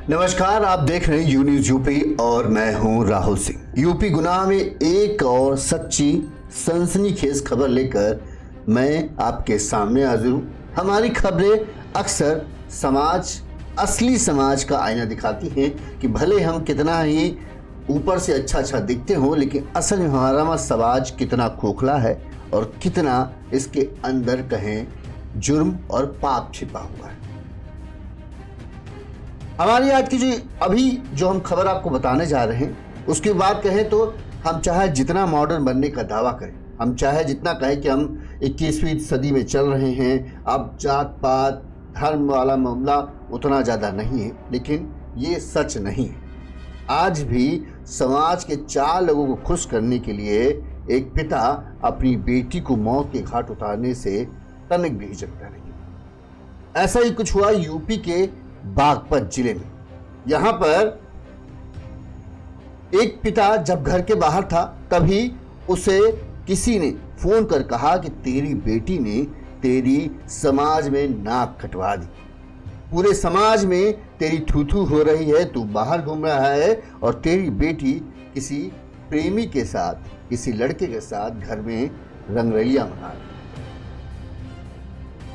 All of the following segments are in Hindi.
नमस्कार, आप देख रहे हैं यू न्यूज यूपी और मैं हूं राहुल सिंह। यूपी गुनाह में एक और सच्ची सनसनीखेज खबर लेकर मैं आपके सामने हाजिर हूं। हमारी खबरें अक्सर असली समाज का आईना दिखाती हैं कि भले हम कितना ही ऊपर से अच्छा दिखते हो, लेकिन असल में हमारा समाज कितना खोखला है और कितना इसके अंदर कहें जुर्म और पाप छिपा हुआ है। हमारी आज की जो हम खबर आपको बताने जा रहे हैं, उसकी बात कहें तो हम चाहे जितना मॉडर्न बनने का दावा करें, हम चाहे जितना कहें कि हम 21वीं सदी में चल रहे हैं, अब जात पात धर्म वाला मामला उतना ज़्यादा नहीं है, लेकिन ये सच नहीं है। आज भी समाज के 4 लोगों को खुश करने के लिए एक पिता अपनी बेटी को मौत के घाट उतारने से तनिक भी हिचकता नहीं। ऐसा ही कुछ हुआ यूपी के बागपत जिले में। यहां पर एक पिता जब घर के बाहर था, तभी उसे किसी ने फोन कर कहा कि तेरी बेटी ने तेरी समाज में नाक कटवा दी, पूरे समाज में तेरी थू-थू हो रही है, तू बाहर घूम रहा है और तेरी बेटी किसी प्रेमी के साथ, किसी लड़के के साथ घर में रंगरलियां मना रही।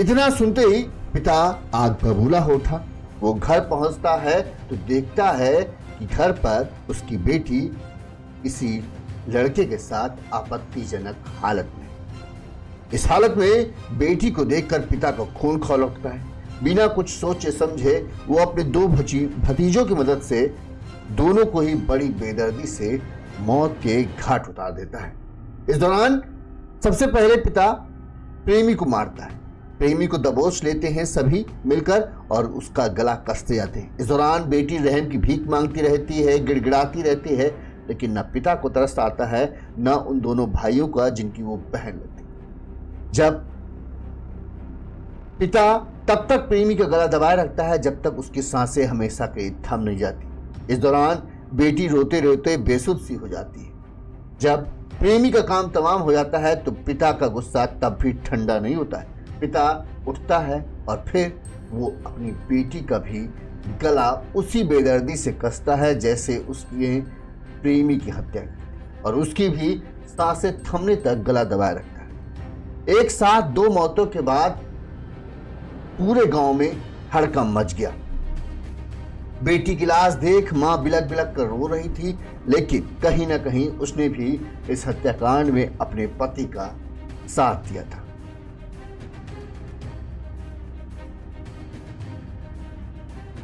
इतना सुनते ही पिता आग बबूला हो उठा। वो घर पहुंचता है तो देखता है कि घर पर उसकी बेटी किसी लड़के के साथ आपत्तिजनक हालत में। इस हालत में बेटी को देखकर पिता का खून खौल उठता है। बिना कुछ सोचे समझे वो अपने 2 भतीजों की मदद से दोनों को ही बड़ी बेदर्दी से मौत के घाट उतार देता है। इस दौरान सबसे पहले पिता प्रेमी को मारता है। प्रेमी को दबोच लेते हैं सभी मिलकर और उसका गला कसते जाते हैं। इस दौरान बेटी रहम की भीख मांगती रहती है, गिड़गिड़ाती रहती है, लेकिन न पिता को तरस आता है न उन दोनों भाइयों का जिनकी वो बहन लगती। जब पिता तब तक प्रेमी का गला दबाए रखता है जब तक उसकी सांसें हमेशा के लिए थम नहीं जाती। इस दौरान बेटी रोते रोते बेसुध सी हो जाती है। जब प्रेमी का काम तमाम हो जाता है तो पिता का गुस्सा तब भी ठंडा नहीं होता है। पिता उठता है और फिर वो अपनी बेटी का भी गला उसी बेदर्दी से कसता है जैसे उसने प्रेमी की हत्या की, और उसकी भी सांसें थमने तक गला दबाए रखता है। एक साथ 2 मौतों के बाद पूरे गांव में हड़कंप मच गया। बेटी की लाश देख मां बिलक बिलक कर रो रही थी, लेकिन कहीं ना कहीं उसने भी इस हत्याकांड में अपने पति का साथ दिया था।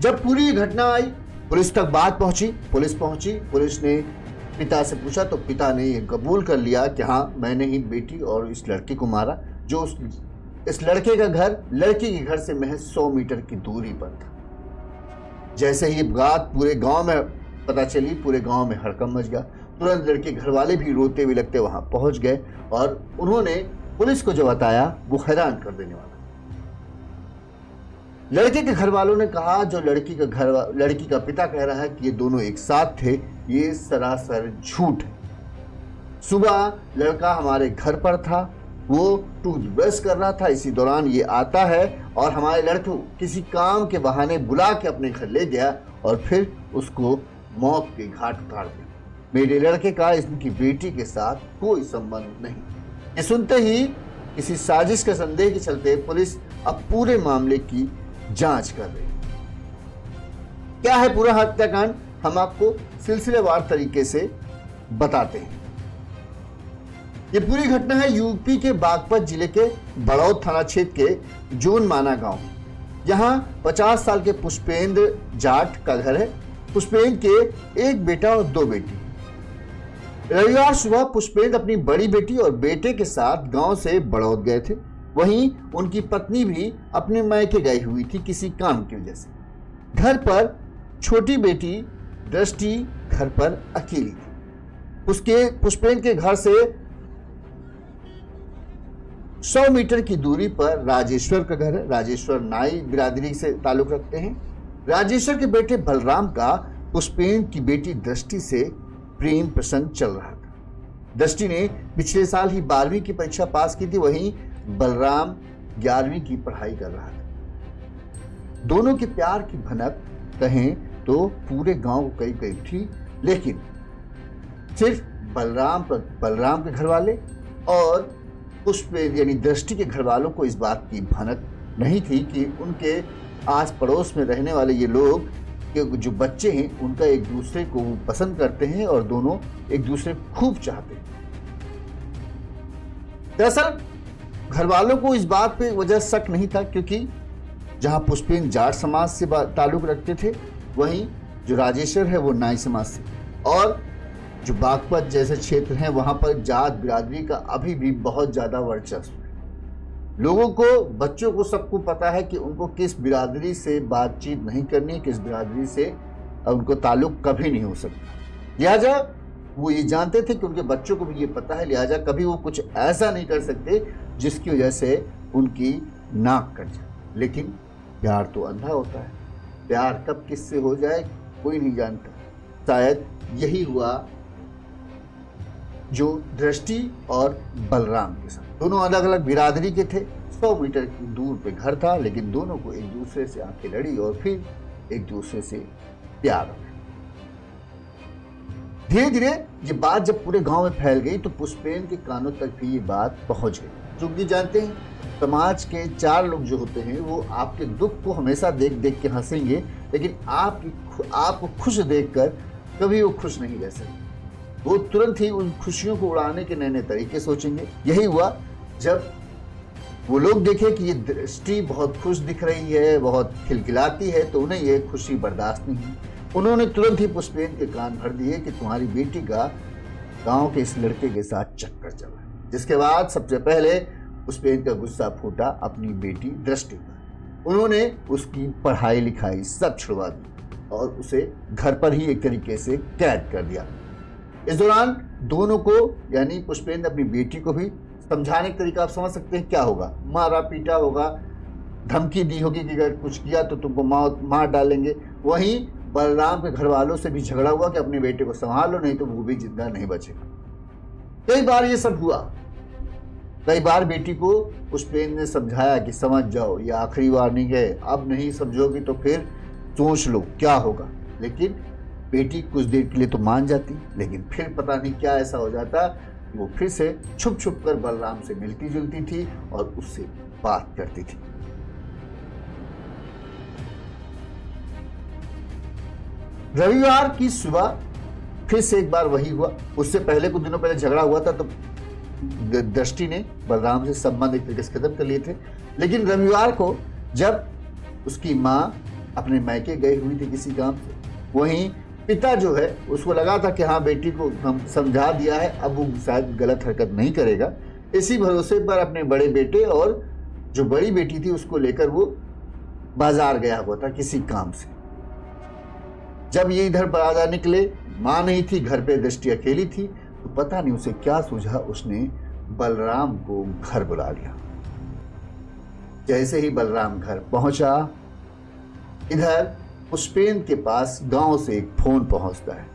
जब पूरी घटना आई, पुलिस तक बात पहुंची। पुलिस ने पिता से पूछा तो पिता ने यह कबूल कर लिया कि हाँ, मैंने ही बेटी और इस लड़के को मारा, जो इस लड़के का घर लड़की के घर से महज 100 मीटर की दूरी पर था। जैसे ही बात पूरे गांव में पता चली, पूरे गांव में हड़कंप मच गया। तुरंत लड़के घर वाले भी रोते हुए लगते वहां पहुंच गए और उन्होंने पुलिस को जो बताया वो हैरान कर देने वाला। लड़के के घर वालों ने कहा जो लड़की का पिता कह रहा है कि ये दोनों एक साथ थे, ये सरासर झूठ है। सुबह लड़का हमारे घर पर था, वो टूथब्रश कर रहा था, इसी दौरान ये आता है और हमारे लड़के को किसी काम के बहाने बुला के अपने घर ले गया और फिर उसको मौत के घाट उतार दिया। मेरे लड़के का इनकी बेटी के साथ कोई संबंध नहीं। ये सुनते ही किसी साजिश के संदेह के चलते पुलिस अब पूरे मामले की जांच कर रही है। क्या है पूरा हत्याकांड, हम आपको सिलसिलेवार तरीके से बताते हैं। ये पूरी घटना है यूपी के बागपत जिले के बड़ौद थाना क्षेत्र के जोन माना गांव। यहां 50 साल के पुष्पेंद्र जाट का घर है। पुष्पेंद्र के एक बेटा और 2 बेटी। रविवार सुबह पुष्पेंद्र अपनी बड़ी बेटी और बेटे के साथ गांव से बड़ौद गए थे। वहीं उनकी पत्नी भी अपने मायके गई हुई थी किसी काम की वजह से। घर पर छोटी बेटी दृष्टि घर पर अकेली थी। उसके पुष्पेंद्र के घर से 100 मीटर की दूरी पर राजेश्वर का घर है। राजेश्वर नाई बिरादरी से ताल्लुक रखते हैं। राजेश्वर के बेटे बलराम का पुष्पेंद्र की बेटी दृष्टि से प्रेम प्रसंग चल रहा था। दृष्टि ने पिछले साल ही 12वीं की परीक्षा पास की थी, वहीं बलराम 11वीं की पढ़ाई कर रहा था। दोनों के प्यार की भनक कहें तो पूरे गांव को करीब करीब थी, लेकिन सिर्फ बलराम के घर वाले और पुष्पेन यानी दृष्टि के घर वालों को इस बात की भनक नहीं थी कि उनके आस पड़ोस में रहने वाले ये लोग के जो बच्चे हैं उनका एक दूसरे को पसंद करते हैं और दोनों एक दूसरे को खूब चाहते हैं। दरअसल घर वालों को इस बात पे वजह शक नहीं था, क्योंकि जहां पुष्पेन जाट समाज से ताल्लुक रखते थे, वहीं जो राजेश्वर है वो नाई समाज से, और जो बागपत जैसे क्षेत्र हैं वहां पर जात बिरादरी का अभी भी बहुत ज्यादा वर्चस्व है। लोगों को, बच्चों को, सबको पता है कि उनको किस बिरादरी से बातचीत नहीं करनी, किस बिरादरी से उनको ताल्लुक कभी नहीं हो सकता। लिहाजा वो ये जानते थे कि उनके बच्चों को भी ये पता है, लिहाजा कभी वो कुछ ऐसा नहीं कर सकते जिसकी वजह से उनकी नाक कट जाए। लेकिन प्यार तो अंधा होता है, प्यार कब किससे हो जाए कोई नहीं जानता। शायद यही हुआ जो दृष्टि और बलराम के साथ। दोनों अलग अलग बिरादरी के थे, 100 मीटर की दूर पे घर था, लेकिन दोनों को एक दूसरे से आंखें लड़ी और फिर एक दूसरे से प्यार हो गया। धीरे धीरे ये बात जब पूरे गांव में फैल गई तो पुष्पेन के कानों तक भी ये बात पहुंच गई। क्योंकि जानते हैं, समाज के 4 लोग जो होते हैं वो आपके दुख को हमेशा देख देख के हंसेंगे, लेकिन आपको खुश देखकर कभी वो खुश नहीं रह सकते। वो तुरंत ही उन खुशियों को उड़ाने के नए नए तरीके सोचेंगे। यही हुआ जब वो लोग देखे कि ये दृष्टि बहुत खुश दिख रही है, बहुत खिलखिलाती है, तो उन्हें ये खुशी बर्दाश्त नहीं हुई। उन्होंने तुरंत ही पुष्पेन के कान भर दिए कि तुम्हारी बेटी का गांव के इस लड़के के साथ चक्कर चला। जिसके बाद सबसे पहले पुष्पेन का गुस्सा फूटा अपनी बेटी दृष्टि पर। उन्होंने उसकी पढ़ाई लिखाई सब छुड़वा दी और उसे घर पर ही एक तरीके से कैद कर दिया। इस दौरान दोनों को, यानी पुष्पेन ने अपनी बेटी को भी समझाने का तरीका आप समझ सकते हैं क्या होगा। मारा पीटा होगा, धमकी दी होगी कि अगर कुछ किया तो तुमको मार डालेंगे। वहीं बलराम के घर वालों से भी झगड़ा हुआ कि अपने बेटे को संभाल लो, नहीं तो वो भी जिंदा नहीं बचेगा। कई बार ये सब हुआ। कई बार बेटी को पुष्पेन ने समझाया कि समझ जाओ, ये आखिरी वार्निंग है, अब नहीं समझोगी तो फिर सोच लो क्या होगा। लेकिन बेटी कुछ देर के लिए तो मान जाती, लेकिन फिर पता नहीं क्या ऐसा हो जाता, वो फिर से छुप छुप कर बलराम से मिलती जुलती थी और उससे बात करती थी। रविवार की सुबह फिर से एक बार वही हुआ। उससे पहले कुछ दिनों पहले झगड़ा हुआ था, तो दृष्टि ने बलराम से संबंध एक तरीके से खत्म कर लिए थे। लेकिन रविवार को जब उसकी माँ अपने मायके गई हुई थी किसी काम से, वहीं पिता जो है उसको लगा था कि हाँ बेटी को हम समझा दिया है, अब वो शायद गलत हरकत नहीं करेगा। इसी भरोसे पर अपने बड़े बेटे और जो बड़ी बेटी थी उसको लेकर वो बाजार गया हुआ था किसी काम से। जब ये इधर बाजार निकले, माँ नहीं थी, घर पे दृष्टि अकेली थी, तो पता नहीं उसे क्या सूझा, उसने बलराम को घर बुला लिया। जैसे ही बलराम घर पहुंचा, इधर पुष्पेन के पास गांव से एक फोन पहुंचता है।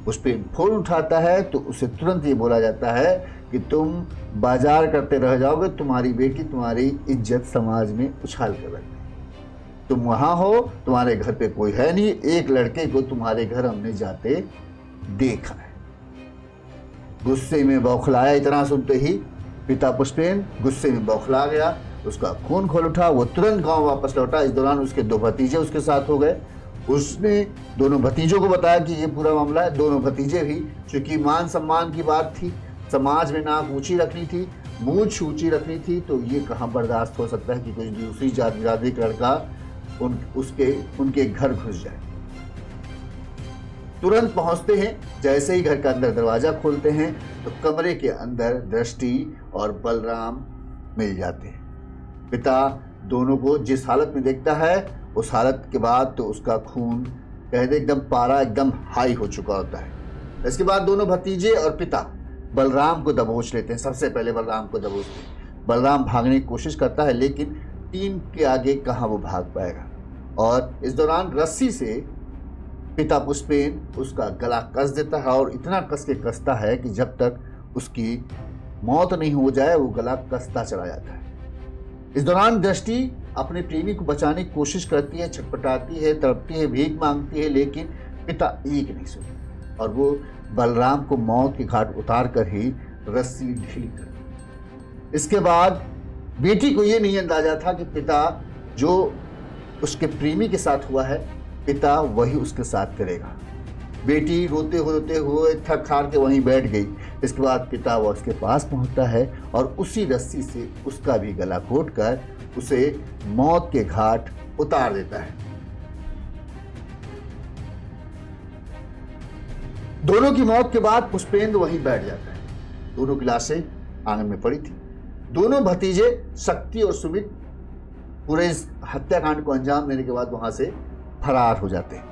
पुष्पेन फोन उठाता है तो उसे तुरंत ये बोला जाता है कि तुम बाजार करते रह जाओगे, तुम्हारी बेटी तुम्हारी इज्जत समाज में उछाल कर रख देगी। तुम वहां हो, तुम्हारे घर पे कोई है नहीं, एक लड़के को तुम्हारे घर हमने जाते देखा है। गुस्से में बौखलाया, इतना सुनते ही पिता पुष्पेन गुस्से में बौखला गया, उसका खून खोल उठा, वो तुरंत गांव वापस लौटा। इस दौरान उसके 2 भतीजे उसके साथ हो गए। उसने दोनों भतीजों को बताया कि ये पूरा मामला है। दोनों भतीजे भी, चूंकि मान सम्मान की बात थी, समाज में नाक ऊंची रखनी थी, मूंछ ऊंची रखनी थी, तो ये कहाँ बर्दाश्त हो सकता है कि कोई दूसरी जात बिरादरी का लड़का उनके घर घुस जाए। तुरंत पहुंचते हैं। जैसे ही घर का अंदर दरवाजा खोलते हैं तो कमरे के अंदर दृष्टि और बलराम मिल जाते हैं। पिता दोनों को जिस हालत में देखता है, उस हालत के बाद तो उसका खून कहते एकदम पारा एकदम हाई हो चुका होता है। इसके बाद दोनों भतीजे और पिता बलराम को दबोच लेते हैं। सबसे पहले बलराम को दबोचते हैं। बलराम भागने की कोशिश करता है, लेकिन टीम के आगे कहाँ वो भाग पाएगा। और इस दौरान रस्सी से पिता पुष्पेन उसका गला कस देता है, और इतना कस के कसता है कि जब तक उसकी मौत नहीं हो जाए वो गला कसता चला जाता है। इस दौरान दृष्टि अपने प्रेमी को बचाने की कोशिश करती है, छटपटाती है, तड़पती है, भीख मांगती है, लेकिन पिता एक नहीं सुनते और वो बलराम को मौत के घाट उतार कर ही रस्सी ढीली कर दी। इसके बाद बेटी को ये नहीं अंदाजा था कि पिता जो उसके प्रेमी के साथ हुआ है, पिता वही उसके साथ करेगा। बेटी रोते हुए थक हार के वहीं बैठ गई। इसके बाद पिता वह उसके पास पहुंचता है और उसी रस्सी से उसका भी गला घोट कर उसे मौत के घाट उतार देता है। दोनों की मौत के बाद पुष्पेंद्र वहीं बैठ जाता है। दोनों की लाशें आंगन में पड़ी थी। दोनों भतीजे शक्ति और सुमित पूरे इस हत्याकांड को अंजाम देने के बाद वहां से फरार हो जाते हैं।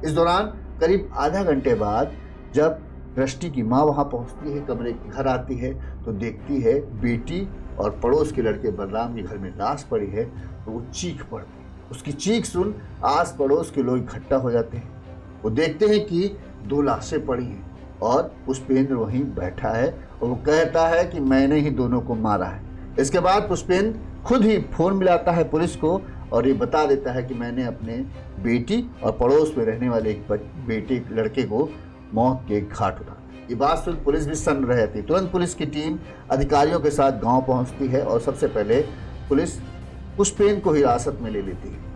इस दौरान करीब आधा घंटे बाद जब दृष्टि की मां वहां पहुंचती है, कमरे के घर आती है, तो देखती है बेटी और पड़ोस के लड़के बलराम के घर में लाश पड़ी है, तो वो चीख पड़ती है। उसकी चीख सुन आस पड़ोस के लोग इकट्ठा हो जाते हैं। वो देखते हैं कि 2 लाशें पड़ी हैं और पुष्पेंद्र वहीं बैठा है और वो कहता है कि मैंने ही दोनों को मारा है। इसके बाद पुष्पेंद्र खुद ही फोन मिलाता है पुलिस को और ये बता देता है कि मैंने अपने बेटी और पड़ोस में रहने वाले एक लड़के को मौत के घाट उतारा। ये बात सुन पुलिस भी सन्न रह जाती। तुरंत पुलिस की टीम अधिकारियों के साथ गांव पहुंचती है और सबसे पहले पुलिस पुष्पेंद्र को हिरासत में ले लेती है।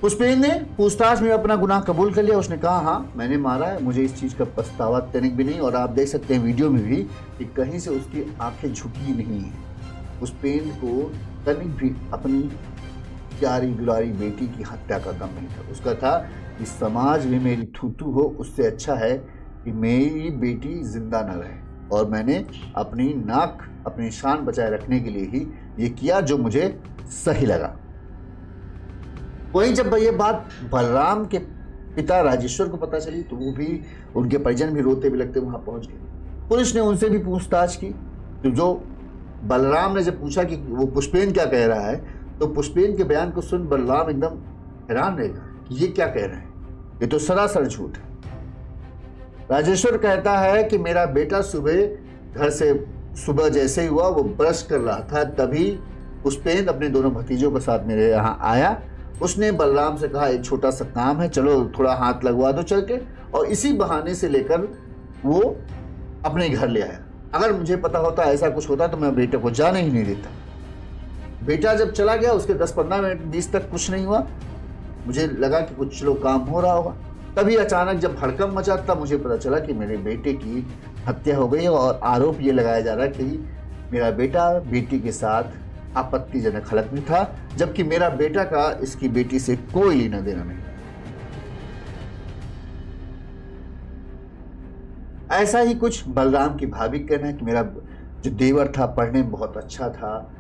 पुष्पेंद्र ने पूछताछ में अपना गुनाह कबूल कर लिया। उसने कहा हाँ मैंने मारा है, मुझे इस चीज का पछतावा तनिक भी नहीं। और आप देख सकते हैं वीडियो में भी कि कहीं से उसकी आंखें झुकी नहीं है। पुष्पेंद्र को तनिक भी अपनी प्यारी दुलारी बेटी की हत्या का गम नहीं था। उसका था कि समाज में मेरी थूथू हो, उससे अच्छा है कि मेरी बेटी जिंदा न रहे। और मैंने अपनी नाक अपनी शान बचाए रखने के लिए ही ये किया जो मुझे सही लगा। वहीं जब ये बात बलराम के पिता राजेश्वर को पता चली तो वो भी, उनके परिजन भी रोते भी लगते वहां पहुंच गए। पुलिस ने उनसे भी पूछताछ की। तो जो बलराम ने जब पूछा कि वो पुष्पेंद्र क्या कह रहा है, तो पुष्पेंद्र के बयान को सुन बलराम एकदम हैरान रहेगा कि ये क्या कह रहे हैं, ये तो सरासर झूठ है। राजेश्वर कहता है कि मेरा बेटा सुबह जैसे ही हुआ वो ब्रश कर रहा था, तभी पुष्पेंद्र अपने दोनों भतीजों के साथ मेरे यहाँ आया। उसने बलराम से कहा एक छोटा सा काम है, चलो थोड़ा हाथ लगवा दो चल के, और इसी बहाने से लेकर वो अपने घर ले आया। अगर मुझे पता होता ऐसा कुछ होता तो मैं बेटे को जाने ही नहीं देता। बेटा जब चला गया उसके 10-15 मिनट 20 तक कुछ नहीं हुआ। मुझे लगा कि कुछ लोग काम हो रहा होगा, तभी अचानक जब भड़कम मचा तब मुझे पता चला कि मेरे बेटे की हत्या हो गई है और आरोप ये लगाया जा रहा है कि मेरा बेटा बेटी के साथ आपत्तिजनक हालत में था, जबकि मेरा बेटा का इसकी बेटी से कोई लेना देना नहीं। ऐसा ही कुछ बलराम की भाभी कहना है कि मेरा जो देवर था पढ़ने में बहुत अच्छा था,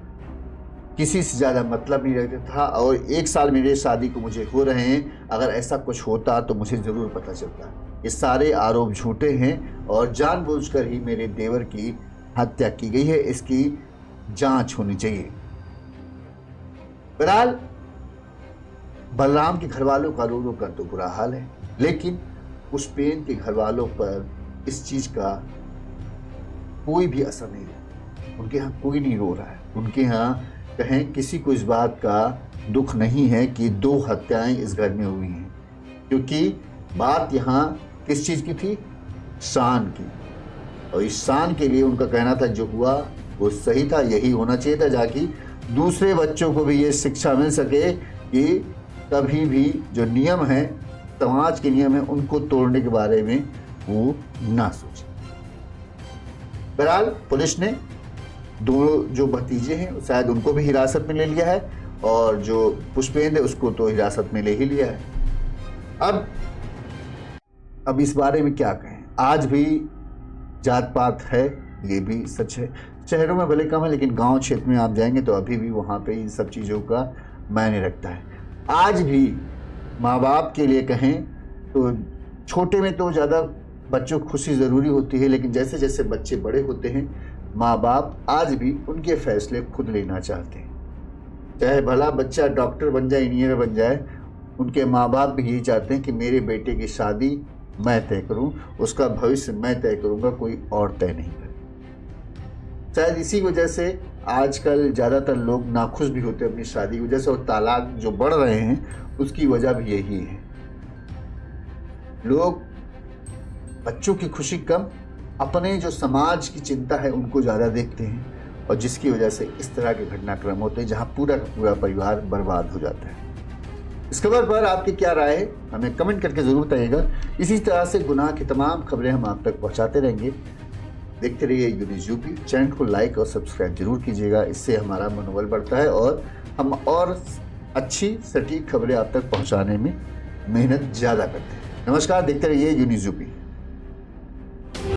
किसी से ज्यादा मतलब नहीं रखता था, और 1 साल मेरे शादी को मुझे हो रहे हैं, अगर ऐसा कुछ होता तो मुझे जरूर पता चलता। ये सारे आरोप झूठे हैं और जानबूझकर ही मेरे देवर की हत्या की गई है, इसकी जांच होनी चाहिए। बहरहाल बलराम के घर वालों का रो रो कर तो बुरा हाल है, लेकिन पुष्पेंद्र के घर वालों पर इस चीज का कोई भी असर नहीं है। उनके यहाँ कोई नहीं रो रहा है। उनके यहाँ कहें किसी को इस बात का दुख नहीं है कि 2 हत्याएं इस घर में हुई हैं, क्योंकि बात यहाँ किस चीज की थी, शान की। और इस शान के लिए उनका कहना था जो हुआ वो सही था, यही होना चाहिए था, जाकि दूसरे बच्चों को भी ये शिक्षा मिल सके कि कभी भी जो नियम है, समाज के नियम है, उनको तोड़ने के बारे में वो ना सोचे। बहरहाल पुलिस ने 2 जो भतीजे हैं शायद उनको भी हिरासत में ले लिया है, और जो पुष्पेंद्र है उसको तो हिरासत में ले ही लिया है। अब इस बारे में क्या कहें। आज भी जात पात है, ये भी सच है। शहरों में भले कम है, लेकिन गांव क्षेत्र में आप जाएंगे तो अभी भी वहाँ पे इन सब चीज़ों का मायने रखता है। आज भी माँ बाप के लिए कहें तो छोटे में तो ज़्यादा बच्चों को खुशी ज़रूरी होती है, लेकिन जैसे जैसे बच्चे बड़े होते हैं माँ बाप आज भी उनके फैसले खुद लेना चाहते हैं। चाहे भला बच्चा डॉक्टर बन जाए, इंजीनियर बन जाए, उनके माँ बाप भी यही चाहते हैं कि मेरे बेटे की शादी मैं तय करूं, उसका भविष्य मैं तय करूंगा, कोई और तय नहीं करे। शायद इसी वजह से आजकल ज़्यादातर लोग नाखुश भी होते हैं अपनी शादी की वजह से, और तालाक जो बढ़ रहे हैं उसकी वजह भी यही है। लोग बच्चों की खुशी कम, अपने जो समाज की चिंता है उनको ज़्यादा देखते हैं, और जिसकी वजह से इस तरह के घटनाक्रम होते हैं जहाँ पूरा का पूरा परिवार बर्बाद हो जाता है। इस खबर पर आपकी क्या राय है हमें कमेंट करके ज़रूर बताइएगा। इसी तरह से गुनाह की तमाम खबरें हम आप तक पहुँचाते रहेंगे। देखते रहिए यूनिस यूपी। चैनल को लाइक और सब्सक्राइब जरूर कीजिएगा, इससे हमारा मनोबल बढ़ता है और हम और अच्छी सटीक खबरें आप तक पहुँचाने में मेहनत ज़्यादा करते हैं। नमस्कार, देखते रहिए यूनिस यूपी।